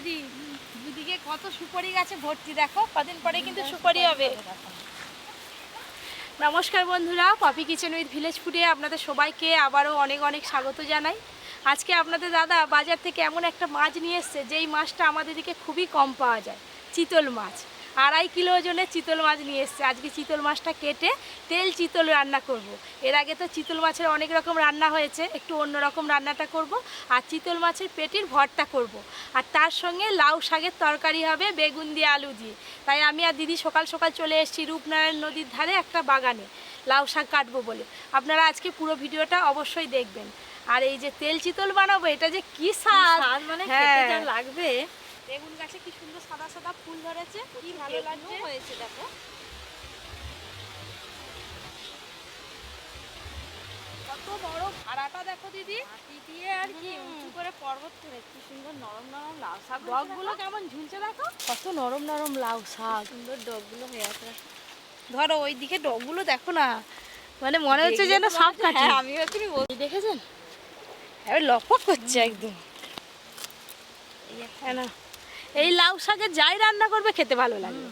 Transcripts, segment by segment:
দিদি, দুদিকে কত সুপারি গাছে ভর্তি, দেখো কদিন পরে কিন্তু সুপারি হবে। নমস্কার বন্ধুরা, পপি কিচেন উইথ ভিলেজ ফুডে আপনাদের সবাইকে আবারও অনেক অনেক স্বাগত জানাই। আজকে আপনাদের দাদা বাজার থেকে এমন একটা মাছ নিয়ে এসছে যেই মাছটা আমাদের দিকে খুবই কম পাওয়া যায়, চিতল মাছ। 2.5 কিলো ওজনের চিতল মাছ নিয়ে এসছে। আজকে চিতল মাছটা কেটে তেল চিতল রান্না করব। এর আগে তো চিতল মাছের অনেক রকম রান্না হয়েছে, একটু অন্যরকম রান্নাটা করব। আর চিতল মাছের পেটির ভর্তা করব। আর তার সঙ্গে লাউ শাকের তরকারি হবে বেগুন দিয়ে আলু দিয়ে। তাই আমি আর দিদি সকাল সকাল চলে এসেছি রূপনারায়ণ নদীর ধারে একটা বাগানে লাউ শাক কাটবো বলে। আপনারা আজকে পুরো ভিডিওটা অবশ্যই দেখবেন। আর এই যে তেল চিতল বানাবো, এটা যে কি স্বাদ, মানে খেতে যা লাগবে। বেগুন গাছে কি সুন্দর সাদা সাদা ফুল ধরেছে, কি ভালো লাগছে হয়েছে দেখো। কত বড় ভাড়াটা দেখো দিদি, মাটি দিয়ে আর কি উঁচু করে পর্বত করে কি সুন্দর নরম নরম লাউ শাক। ডগগুলো কেমন ঝুলছে দেখো, কত নরম নরম লাউ শাক। সুন্দর ডগগুলো হয়ে আছে। ধরো ওই দিকে ডগগুলো দেখো না, মানে মনে হচ্ছে যেন সাপ কাটে। হ্যাঁ, আমিও তুমি দেখেছেন, এবার লকপক করছে একদম। হ্যাঁ না, এই লাউ শাকে যাই রান্না করবে খেতে ভালো লাগবে।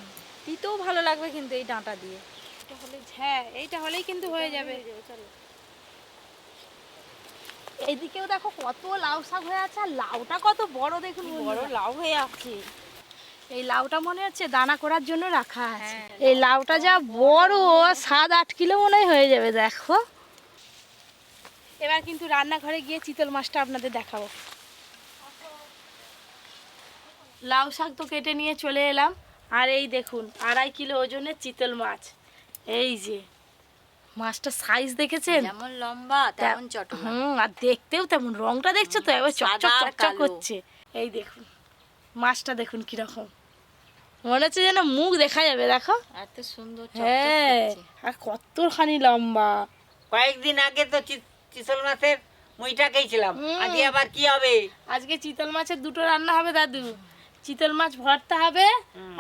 তিতেও ভালো লাগবে কিন্তু এই ডাঁটা দিয়ে। এটা হলে, হ্যাঁ এইটা হলেই কিন্তু হয়ে যাবে। চলো, এইদিকেও দেখো কত লাউ শাক হয়ে আছে, আর লাউটা কত বড় দেখুন, বড় লাউ হয়ে আছে। এই লাউটা মনে হচ্ছে দানা করার জন্য রাখা আছে। হ্যাঁ, এই লাউটা যা বড়, 7-8 কিলো মনে হয় হয়ে যাবে দেখো। এবার কিন্তু রান্নাঘরে গিয়ে চিতল মাছটা আপনাদের দেখাবো। লাউ শাক তো কেটে নিয়ে চলে এলাম, আর এই দেখুন 2.5 কিলো ওজনের চিতল মাছ। এই যে মাছটা সাইজ দেখেছেন, যেমন লম্বা তেমন চটক। আর দেখতেও তেমন, রংটা দেখছো তো একবার চকচক সাদা আর চকচক কালো। করছে। এই দেখুন মাছটা দেখুন কিরকম, মনে হচ্ছে যেন মুখ দেখা যাবে দেখো। এত সুন্দর হ্যাঁ, আর কতখানি লম্বা। কয়েকদিন আগে তো চিতল মাছের মুইটা খেয়েছিলাম, আজকে আবার কি হবে? আজকে চিতল মাছের দুটো রান্না হবে দাদু, চিতল মাছ ভর্তা হবে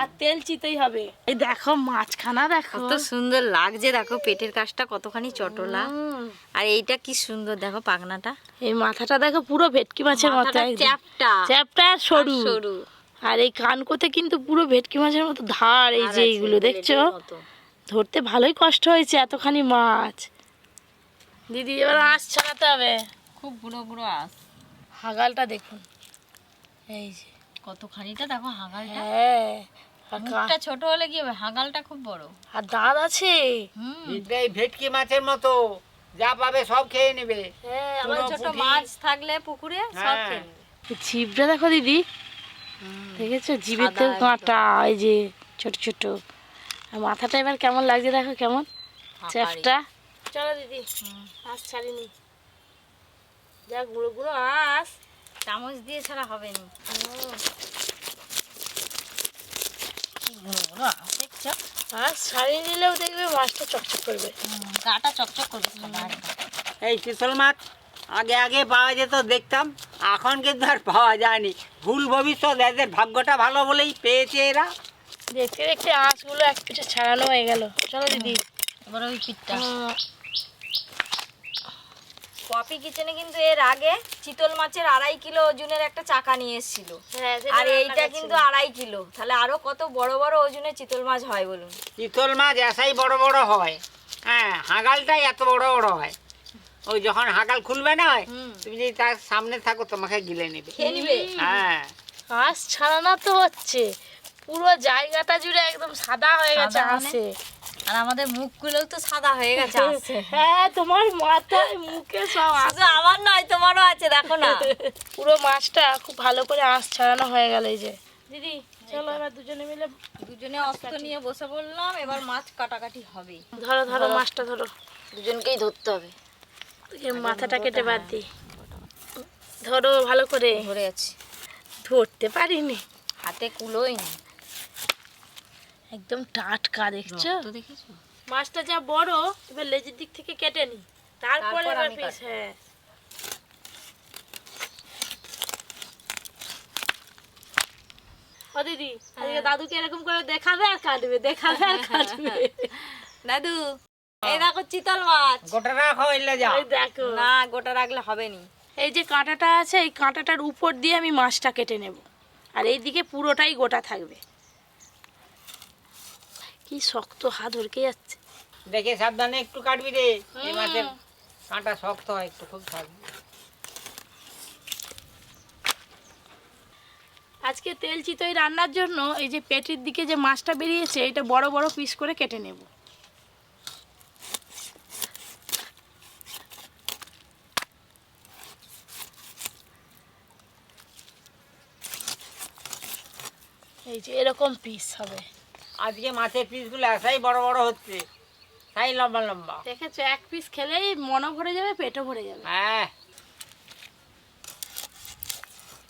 আর তেল চিতই হবে। এই দেখো মাছখানা দেখো, কত সুন্দর লাগছে দেখো, পেটের কাছটা কতখানি চটলা। আর এইটা কি সুন্দর দেখো পাখনাটা, এই মাথাটা দেখো পুরো ভেটকি মাছের মতো, মাথাটা একদম চ্যাপ্টা চ্যাপ্টা আর সরু সরু। আর এই কানকোতে কিন্তু পুরো ভেটকি মাছের মতো ধার। এই যে এইগুলো দেখছো, ধরতে ভালোই কষ্ট হয়েছে এতখানি মাছ। দিদি এবার আঁশ ছাড়াতে হবে, খুব বুড়ো বুড়ো আস। হাগালটা দেখুন, এই যে কতখানিটা দেখো হাগালটা। হ্যাঁ, আর মুখটা ছোট হলে কি হবে, হাগালটা খুব বড়। আর দাঁত আছে। এই ভেটকি মাছের মতো যা পাবে সব খেয়ে নেবে। হ্যাঁ, ছোট ছোট মাছ থাকলে পুকুরে সব খেয়ে নেবে। জিভটা দেখো দিদি, দেখেছো জিভেতেও কাঁটা, এই যে ছোট ছোট। আর মাথাটা এবার কেমন লাগছে দেখো, কেমন চ্যাপটা। চলো দিদি আঁশ ছাড়িনি, যা গুঁড়ো গুঁড়ো আঁশ, চামচ দিয়ে ছাড়া হবে না। কি গুঁড়ো গুঁড়ো আঁশ দেখছো, আঁশ ছাড়িয়ে নিলেও দেখবে মাছটা চকচক করবে। গাটা চকচক করবে সাদা একদম। এই চিতল মাছ আগে আগে পাওয়া যেত দেখতাম, এখন কিন্তু আর পাওয়া যায়নি। ভুল ভবিষ্যৎ, এদের ভাগ্যটা ভালো বলেই পেয়েছে এরা। দেখতে দেখতে আঁশগুলো এক পিঠে ছাড়ানো হয়ে গেল। চলো দিদি, এবার ওই পিঠটা। পপি কিচেনে কিন্তু এর আগে চিতল মাছের 2.5 কিলো ওজনের একটা চাকা নিয়ে এসেছিল, আর এইটা কিন্তু 2.5 কিলো। তাহলে আরো কত বড় বড় ওজনের চিতল মাছ হয় বলুন। চিতল মাছ এসাই বড় বড় হয়, হ্যাঁ হাগালটাই এত বড় বড় হয়। ওই যখন হাগাল খুলবে না, তুমি যদি তার সামনে থাকো তোমাকে গিলে নেবে, খেয়ে নিবে। হ্যাঁ। আঁশ ছাড়ানো তো হচ্ছে, পুরো জায়গাটা জুড়ে একদম সাদা হয়ে গেছে সাদা মানে? আঁশে। আর আমাদের মুখগুলোও তো সাদা হয়ে গেছে আছে। হ্যাঁ, তোমার মাথায় মুখে সব আঁশ। শুধু আমার নয়, তোমারও আছে দেখো না। পুরো মাছটা খুব ভালো করে আঁশ ছাড়ানো হয়ে গেল। এই যে দিদি চলো এবার দুজনে মিলে দুজনে অস্ত্র নিয়ে বসে বললাম, এবার মাছ কাটাকাটি হবে। ধরো ধরো মাছটা ধরো, দুজনকেই ধরতে হবে। এর মাথাটা কেটে বাদ দিই। ধরো ভালো করে, ধরে আছি, ধরতে পারিনি, হাতে কুলোই না। একদম টাটকা দেখছো। তো দেখেছো মাছটা যা বড়, এবার লেজের দিক থেকে কেটে নি, তারপরে তারপর এবার আমি পিস। হ্যাঁ, ও দিদি আজকে দাদুকে এরকম করে দেখাবে আর কাটবে, দেখাবে আর কাটবে। দাদু এই দেখো চিতল মাছ। গোটা রাখো এলে যাও। এই দেখো, না গোটা রাখলে হবে নি। এই যে কাঁটাটা আছে, এই কাঁটাটার উপর দিয়ে আমি মাছটা কেটে নেব, আর এইদিকে পুরোটাই গোটা থাকবে। কি শক্ত, হাত হড়কে যাচ্ছে। দেখে সাবধানে একটু কাটবি রে, এই মাছের কাঁটা শক্ত হয় একটু, খুব থাকবে। আজকে তেল চিতই রান্নার জন্য এই যে পেটির দিকে যে মাছটা বেরিয়েছে এটা বড় বড় পিস করে কেটে নেব। এই যে এরকম পিস হবে। আজকে মাছের পিসগুলো এসাই বড় বড় হচ্ছে, তাই লম্বা লম্বা। দেখেছো, এক পিস খেলেই মনও ভরে যাবে, পেটও ভরে যাবে। হ্যাঁ।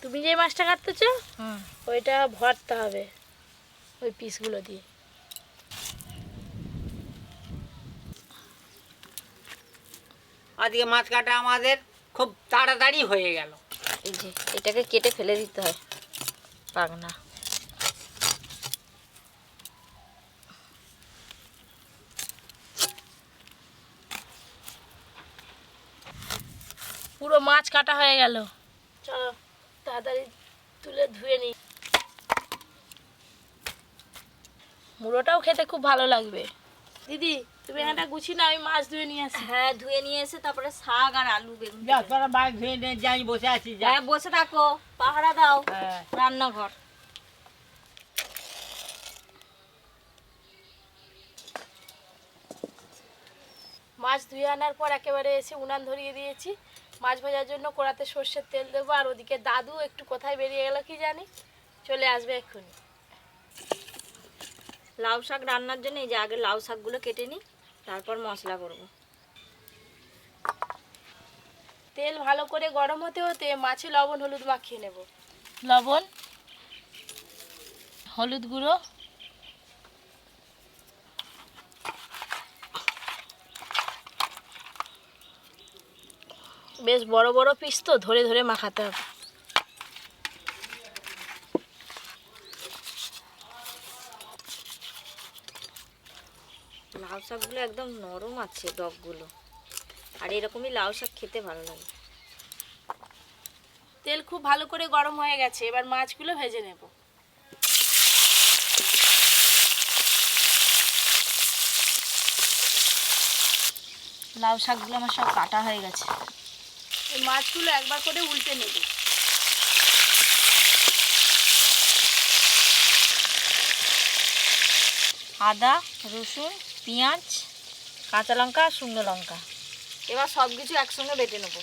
তুমি যে মাছটা কাটতেছো ওইটা ভরতে হবে ওই পিসগুলো দিয়ে। আজকে মাছ কাটা আমাদের খুব তাড়াতাড়ি হয়ে গেল। এই যে এটাকে কেটে ফেলে দিতে হয়, পাগনা। পুরো মাছ কাটা হয়ে গেল। চলো তাড়াতাড়ি তুলে ধুয়ে নিই। মুড়োটাও খেতে খুব ভালো লাগবে। দিদি তুমি একটা গুছি না, আমি মাছ ধুয়ে নিয়ে আসি। হ্যাঁ, ধুয়ে নিয়ে এসে তারপরে শাক আর আলু বেগুন যা তোরা বাইক ধুয়ে নে, যাই বসে আছি যা। হ্যাঁ, বসে থাকো, পাহারা দাও হ্যাঁ। রান্নাঘর। মাছ ধুয়ে আনার পর একেবারে এসে উনান ধরিয়ে দিয়েছি। মাছ ভাজার জন্য কড়াতে সর্ষের তেল দেবো। আর ওদিকে দাদু একটু কোথায় বেরিয়ে গেল কি জানি, চলে আসবে এক্ষুনি। লাউ শাক রান্নার জন্য এই যে আগে লাউ শাকগুলো কেটে নিই, তারপর মশলা করব। তেল ভালো করে গরম হতে হতে মাছে লবণ হলুদ মাখিয়ে নেব। লবণ, হলুদ গুঁড়ো, বেশ বড় বড় পিস তো, ধরে ধরে মাখাতে হবে। লাউ শাকগুলো একদম নরম আছে ডগগুলো, আর এরকমই লাউ শাক খেতে ভালো লাগে। তেল খুব ভালো করে গরম হয়ে গেছে, এবার মাছগুলো ভেজে নেব। লাউ শাকগুলো আমার সব কাটা হয়ে গেছে। এই মাছগুলো একবার করে উল্টে নেব। আদা, রসুন, পেঁয়াজ, কাঁচা লঙ্কা, শুকনো লঙ্কা, এবার সব কিছু একসঙ্গে বেটে নেবো।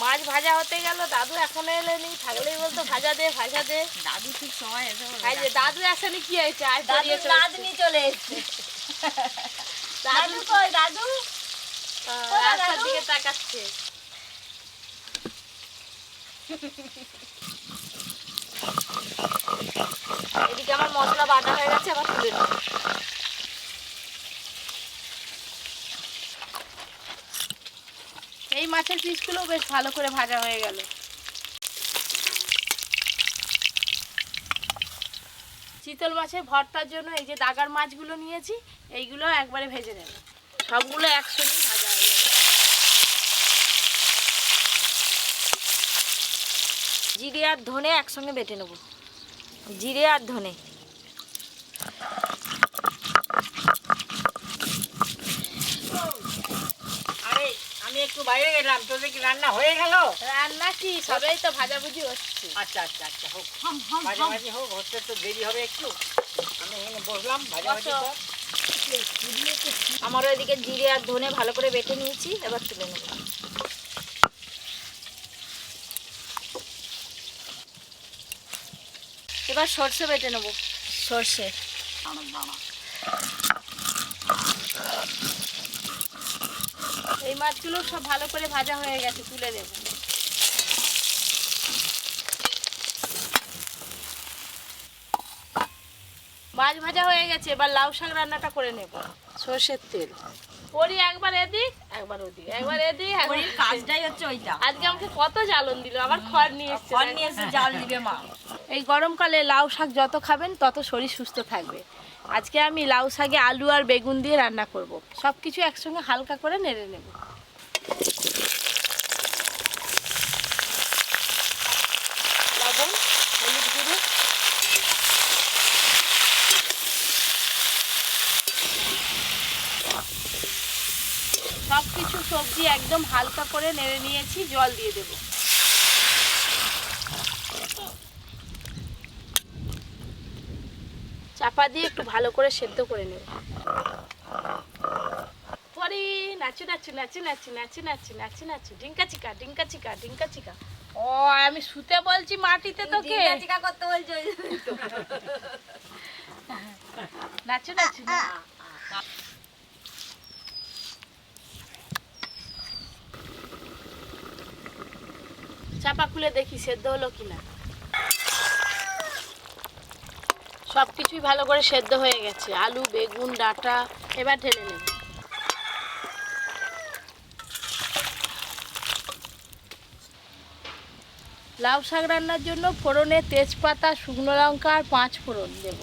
মাছ ভাজা হতে গেল, দাদু এখনো এলেনি, থাকলেই বলতো ভাজা দে ভাজা দে। দাদু ঠিক সময় এসে এই যে দাদু আসেনি, কি হয়েছে, আয় দাদু পড়িয়ে চলে নাচ এসছে। নিয়ে চলে এসছে। দাদু কই দাদু? রাস্তার দিকে তাকাচ্ছে। এদিকে আমার মশলা বাটা হয়ে গেছে, আবার তুলে নেব। এই মাছের পিসগুলো বেশ ভালো করে ভাজা হয়ে গেল। চিতল মাছের ভর্তার জন্য এই যে দাগার মাছগুলো নিয়েছি, এইগুলো একবারে ভেজে নেব। সবগুলো একসঙ্গে ভাজা হয়ে যাবে। জিরে আর ধনে একসঙ্গে বেটে নেব। জিরে আর ধনে। আরে আমি একটু বাইরে গেলাম, তোদের কি রান্না হয়ে গেল? রান্না কি সবাই তো ভাজাভুজি হচ্ছে। আচ্ছা আচ্ছা আচ্ছা, হোক ভাজাভাজি হোক, হচ্ছে তো দেরি হবে একটু। আমি এখানে বসলাম ভাজাভাজি বসো। কর। আমার ওইদিকে জিরে আর ধনে ভালো করে বেটে নিয়েছি, এবার তুলে নেব। এবার সর্ষে বেটে নেব। সর্ষে, এই মাছগুলো সব ভালো করে ভাজা হয়ে গেছে, তুলে দেব। মাছ ভাজা হয়ে গেছে, এবার লাউ শাক রান্নাটা করে নেব। সর্ষের তেল, ওরই একবার এদিক একবার ওদিক, একবার এদিক একবার ওর কাজটাই হচ্ছে ওইটা। আজকে আমাকে কত জ্বালন দিল, আবার খড় নিয়ে এসছে। খড় নিয়ে এসে জাল দিবে মা। এই গরমকালে লাউ শাক যত খাবেন তত শরীর সুস্থ থাকবে। আজকে আমি লাউ শাকে আলু আর বেগুন দিয়ে রান্না করব। সব কিছু একসঙ্গে হালকা করে নেড়ে নেব। লবণ, হলুদ গুঁড়ো, সব কিছু সবজি একদম হালকা করে নেড়ে নিয়েছি, জল দিয়ে দেব। চাপা দিয়ে একটু ভালো করে সেদ্ধ করে নেব। পরে নাচু নাচু নাচু নাচু নাচু নাচু নাচু নাচু ডিঙ্কা চিকা ডিঙ্কা চিকা ডিঙ্কা চিকা। ও আমি শুতে বলছি মাটিতে তোকে। চিকা করতে বলছো ওই জন্যই তো। নাচু নাচু না। চাপা খুলে দেখি সেদ্ধ হলো কিনা। সব কিছুই ভালো করে সেদ্ধ হয়ে গেছে, আলু বেগুন ডাঁটা। এবার ঢেলে নেব। লাউ শাক রান্নার জন্য ফোড়নে তেজপাতা, শুকনো লঙ্কা আর 5 ফোড়ন দেব।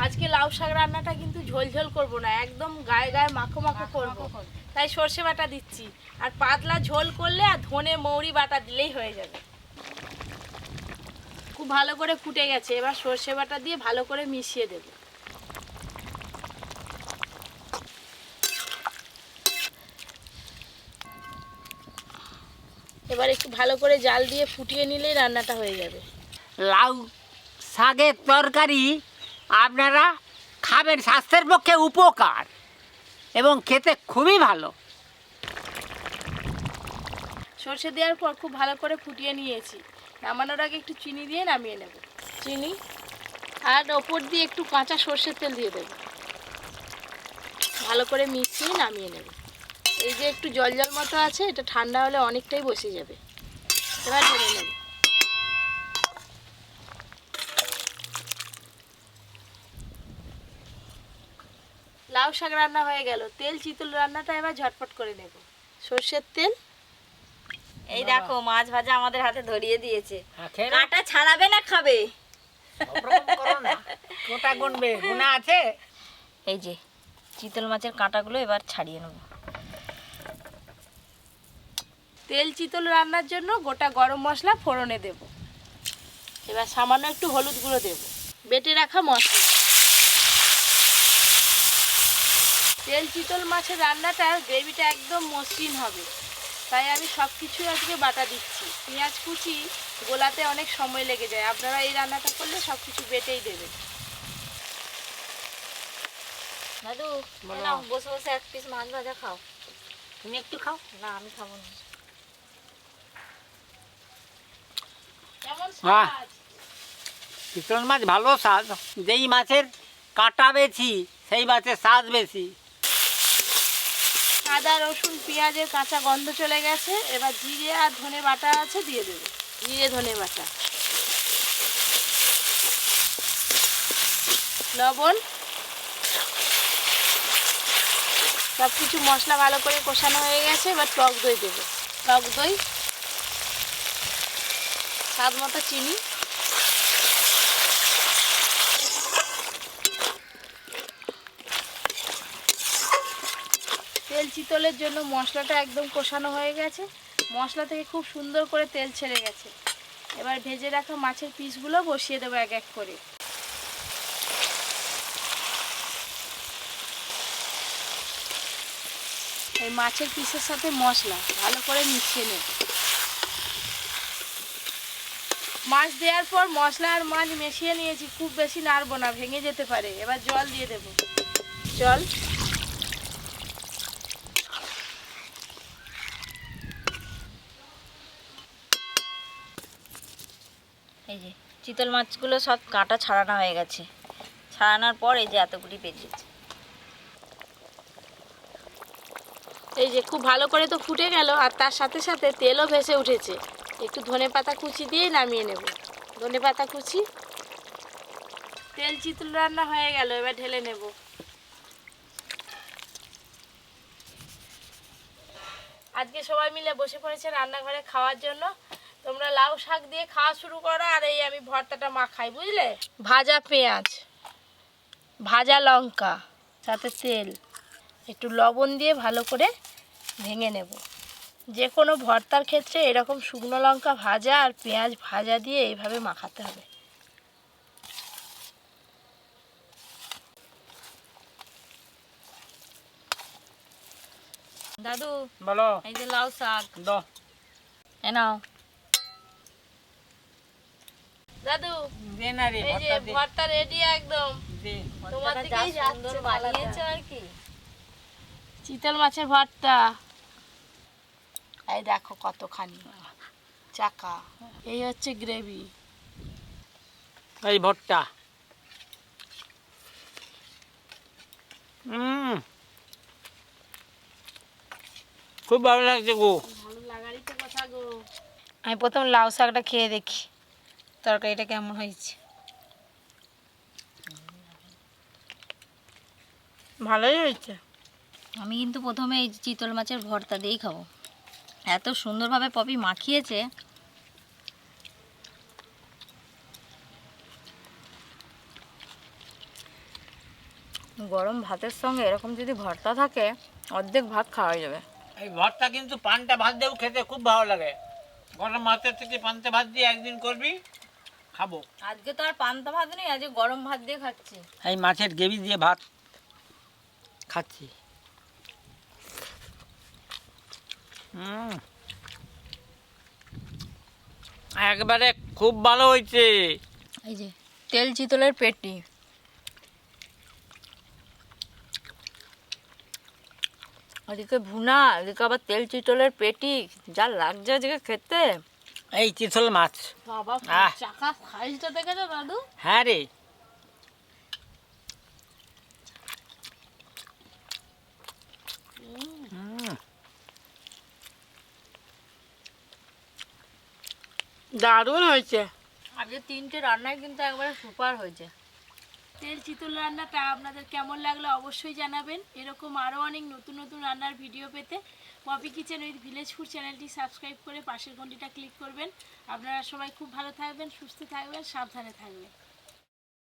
আজকে লাউ শাক রান্নাটা কিন্তু ঝোল ঝোল করবো না, একদম গায়ে গায়ে মাখো মাখো করবো। তাই সর্ষে বাটা দিচ্ছি, আর পাতলা ঝোল করলে আর ধনে মৌরি বাটা দিলেই হয়ে যাবে। খুব ভালো করে ফুটে গেছে, এবার সর্ষে বাটা দিয়ে ভালো করে মিশিয়ে দেব। এবার একটু ভালো করে জাল দিয়ে ফুটিয়ে নিলেই রান্নাটা হয়ে যাবে। লাউ শাকের তরকারি আপনারা খাবেন, স্বাস্থ্যের পক্ষে উপকার এবং খেতে খুবই ভালো। সর্ষে দেওয়ার পর খুব ভালো করে ফুটিয়ে নিয়েছি। নামানোর আগে একটু চিনি দিয়ে নামিয়ে নেব। চিনি আর ওপর দিয়ে একটু কাঁচা সর্ষের তেল দিয়ে দেব। ভালো করে মিশিয়ে নামিয়ে নেব। এই যে একটু জল জল মতো আছে, এটা ঠান্ডা হলে অনেকটাই বসে যাবে। এবার ঢেলে নেব। লাউ শাক রান্না হয়ে গেল। তেল চিতল রান্নাটা এবার ঝটপট করে নেব। সর্ষের তেল, এই দেখো মাছ ভাজা আমাদের হাতে ধরিয়ে দিয়েছে। খেয়ে নাও। কাঁটা ছাড়াবে না খাবে? ওরকম করো না। কোটা গুনবে, গুনা আছে। এই যে চিতল মাছের কাঁটাগুলো এবার ছাড়িয়ে নেব। তেল চিতল রান্নার জন্য গোটা গরম মশলা ফোড়নে দেব। এবার সামান্য একটু হলুদ গুঁড়ো দেব। বেটে রাখা মশলা। তেল চিতল মাছের রান্নাটার গ্রেভিটা একদম মসৃণ হবে, তাই আমি সব কিছু আজকে বাটা দিচ্ছি। পেঁয়াজ কুচি গোলাতে অনেক সময় লেগে যায়, আপনারা এই রান্নাটা করলে সব কিছু বেটেই দেবেন। দাদু বলো। নাও বসে বসে এক পিস মাছ ভাজা খাও। তুমি একটু খাও। না আমি খাবো না। কেমন বাহ। স্বাদ? চিতল মাছ ভালো স্বাদ। যেই মাছের কাঁটা বেশি সেই মাছের স্বাদ বেশি। আদা রসুন পেঁয়াজের কাঁচা গন্ধ চলে গেছে। এবার জিরে আর ধনে বাটা আছে, দিয়ে দেবে। জিরে ধনে বাটা, লবণ, সব কিছু মশলা ভালো করে কষানো হয়ে গেছে। এবার টক দই দেবে। টক দই, স্বাদ মতো চিনি, তেল চিতলের জন্য মশলাটা একদম কষানো হয়ে গেছে। মশলা থেকে খুব সুন্দর করে তেল ছেড়ে গেছে। এবার ভেজে রাখা মাছের পিসগুলো বসিয়ে দেবো এক এক করে। এই মাছের পিসের সাথে মশলা ভালো করে মিশিয়ে নেব। মাছ দেওয়ার পর মশলা আর মাছ মিশিয়ে নিয়েছি, খুব বেশি নাড়বো না, ভেঙে যেতে পারে। এবার জল দিয়ে দেব। জল, এই যে চিতল মাছগুলো সব কাঁটা ছাড়ানো হয়ে গেছে। ছাড়ানোর পর এই যে এতগুলি বেরিয়েছে। এই যে খুব ভালো করে তো ফুটে গেল, আর তার সাথে সাথে তেলও ভেসে উঠেছে। একটু ধনেপাতা কুচি দিয়ে নামিয়ে নেব। ধনেপাতা কুচি। তেল চিতল রান্না হয়ে গেল, এবার ঢেলে নেব। আজকে সবাই মিলে বসে পড়েছে রান্নাঘরে খাওয়ার জন্য। তোমরা লাউ শাক দিয়ে খাওয়া শুরু করো, আর এই আমি ভর্তাটা মাখাই, বুঝলে? ভাজা পেঁয়াজ, ভাজা লঙ্কা, সাথে তেল, একটু লবণ দিয়ে ভালো করে ভেঙে নেব। যে কোনো ভর্তার ক্ষেত্রে এরকম শুকনো লঙ্কা ভাজা আর পেঁয়াজ ভাজা দিয়ে এইভাবে মাখাতে হবে। দাদু বলো। এই যে লাউ শাক দাও। এ নাও। দাদু দে না রে, এই যে ভর্তা দে। ভর্তা রেডি একদম। দে। তোমার ভর্তাটা দিকেই যা সুন্দর যাচ্ছে বানিয়েছো আর কি। চিতল মাছের ভর্তা। এই দেখো কতখানি চাকা। এই হচ্ছে গ্রেভি। এই ভর্তা। খুব ভালো লাগছে গো। ভালো লাগারই তো কথা গো। আমি প্রথম লাউ শাকটা খেয়ে দেখি তরকারিটা কেমন হয়েছে। ভালোই হয়েছে। আমি কিন্তু প্রথমে এই চিতল মাছের ভর্তা দিয়েই খাবো। এত সুন্দরভাবে পপি মাখিয়েছে। গরম ভাতের সঙ্গে এরকম যদি ভর্তা থাকে অর্ধেক ভাত খাওয়া যাবে। এই ভর্তা কিন্তু পান্তা ভাত দিয়েও খেতে খুব ভালো লাগে। গরম ভাতের থেকে পান্তা ভাত দিয়ে একদিন করবি, খাবো। আজকে তো আর পান্তা ভাত নেই, আজকে গরম ভাত দিয়ে খাচ্ছি। এই মাছের গ্রেভি দিয়ে ভাত খাচ্ছি। একবারে খুব ভালো হয়েছে। এই যে তেল চিতলের পেটি। ওদিকে ভুনা, এদিকে আবার তেল চিতলের পেটি, যা লাগছে আজকে খেতে। এই চিতল মাছ। বাবা আহ। চাকা সাইজটা দেখেছো দাদু? হ্যাঁ রে। দারুণ হয়েছে। আজকে 3টে রান্নাই কিন্তু একবারে সুপার হয়েছে। তেল চিতল রান্নাটা আপনাদের কেমন লাগলো অবশ্যই জানাবেন। এরকম আরও অনেক নতুন নতুন রান্নার ভিডিও পেতে Poppy Kitchen with village food চ্যানেলটি সাবস্ক্রাইব করে পাশের ঘন্টিটা ক্লিক করবেন। আপনারা সবাই খুব ভালো থাকবেন, সুস্থ থাকবেন, সাবধানে থাকবেন।